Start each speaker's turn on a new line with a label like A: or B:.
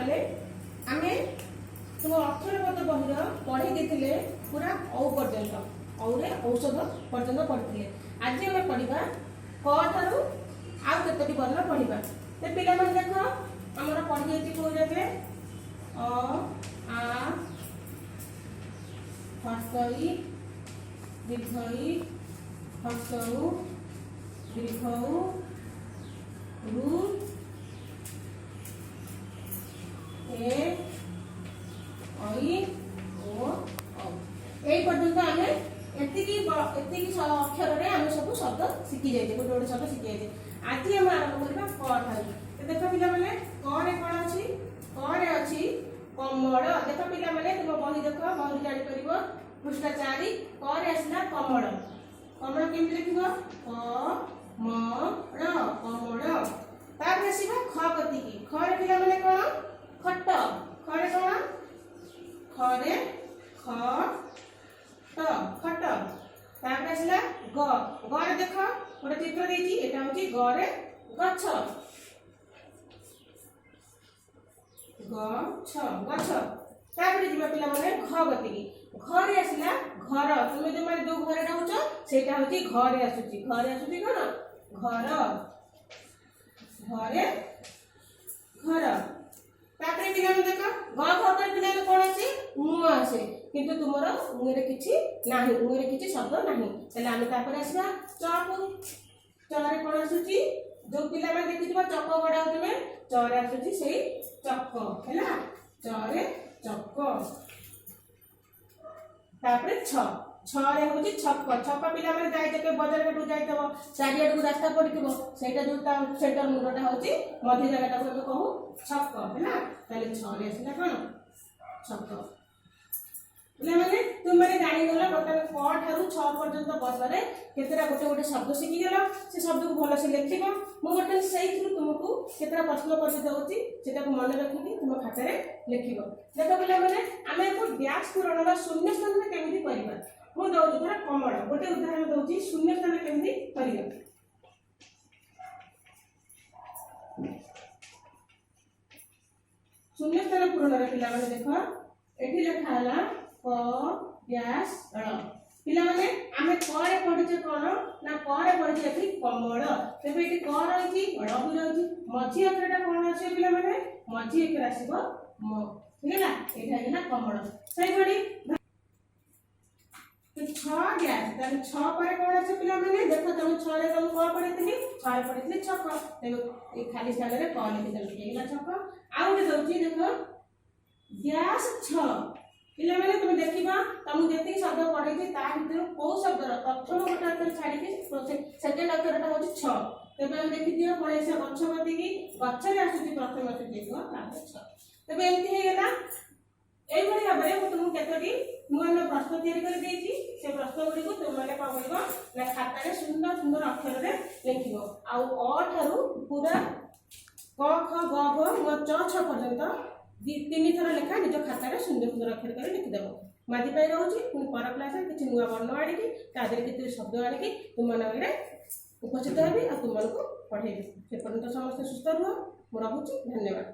A: पिलामाने आमे तुम अक्षरपद बहिर पढ़ी देथिले पूरा औ पर्यंत औरे औषध पर्यंत पढ़िथिले। आज आमे पढ़िबा क ठारू आ केतोटी वर्ण पढ़िबा। ते पिलामाने देखो हमर पढ़ी जेति को जाके अ आ हर्षई दीर्घई हर्षऊ दीर्घऊ रु ए ऐ ओ औ एई पर्यंत आमे एतिकी अक्षर रे आमे सब शब्द शिखि जाइते गोटे गोटे शब्द शिखि जाइते। आज हम आरंभ करबा क ठारू। तो देखो पिला माने क रे कोन अछि क रे अछि कमल। देखो पिला माने तुम बही देखो बही जानि परिबो पृष्ठ 4 क रे आसला कमल। कमल केमि लिखिबो क म ळ कमल। तार आसीबा ख कति की ख रे पिला माने कोन खट ख रे कोन ख रे ख ट खट। तार आसला ग ग रे देखो गोटे चित्र देछि एटा होछि ग रे गछ गछ गछ। तापर जिबा पिला माने घ गति की घ रे आसला घर। तुमे जे माने दो घरे रहउछ सेटा होछि घरे आसुछि कोन घर घरे घर। तापर पिला माने देखो ग घ कर पिला कोन आसे उ आसे किंतु तुमरो उ रे किछि नाही उ रे किछि शब्द नाही। तले आमे तापर आसबा च को च रे कोन आसुछि जो पिला माने देखिबा चक गडा तुमे च रे आसुछि सेही चक हैला च रे चक। तापर छ रे होछि छक छक पिला माने जाय जके बाजार के जाइतबो चारियाड को रास्ता पड़ितबो सेटा जो ता सेंटर मुंडटा होछि मध्य जगहटा को कहू छक हैला। ताले छ रे आसला कोन छक। पिला माने तुम माने जानि गला बर्तमान क ठारू छ पर्यंत बसरे केतेरा गोटे गोटे शब्द शिखि गेलो से शब्द को भलो से लिखिबो। मु बर्तमान सेही थ्रू तुमको केतेरा प्रश्न कर दउछि सेटा को मन रखिबी तुम खाता रे लिखिबो। देखो पिला माने आमे को व्यास पूरण बा शून्य स्थान में केमिति करिबा। मु दउछि धर कमल गोटे उदाहरण दउछि शून्य स्थान में केमिति करिबा। शून्य स्थान पूरण रे पिला माने देखो एठी लिखा हला क व्यास ळ। पिला माने आमे क रे पढिछे कोन ना क रे पढिछे एठी कमल। तेबे एठी क रहिछि ळ भी रहिछि मझी अक्षरटा कोन आसे पिला माने मझी अक्षर आसीबो म ठीक है एठा गेला कमल। सही पडी तो 6 व्यास तने 6 पर कोन आसे पिला माने देखो तुम 6 रे तुम क पढिथिली 6 रे पढिथिली छक देखो ए खाली स्थान रे क लिखि देल गेला छक। आ उठे दउछि देखो व्यास 6 पिला माने तुम देखिबा तुम जेति शब्द पढैछि ता भितर को शब्द प्रथम गोटे अक्षर छाडी के सेकंड अक्षरटा होछि 6। तबे हम देखि दियो पळे से गच्छ गति की गच्छ रे आसुछि प्रथम अक्षर देखो तापर 6। तबे एमति हे गेला एई भली भाबरे मु तुम केतोटी नुआ नुआ प्रश्न तयारी कर देछि से प्रश्न गुडी को तुम माने का करबो ना खाता रे सुंदर सुंदर अक्षर रे लिखिबो। आ अ ठारू पूरा क ख ग घ च छ पर्यंत तीन थर लेखा निज खाता रे सुंदर सुंदर अक्षर कर लिखिदेव। मादी पाई रहउछि पुनी पर क्लास रे किछि नुआ वर्ण आडी की तादरे किछि शब्द आडी की तुम माने उपस्थित हेबी आ तुम मानको पढेबी। से पर्यंत समस्त सुस्थ रुह। मु रहउछि धन्यवाद।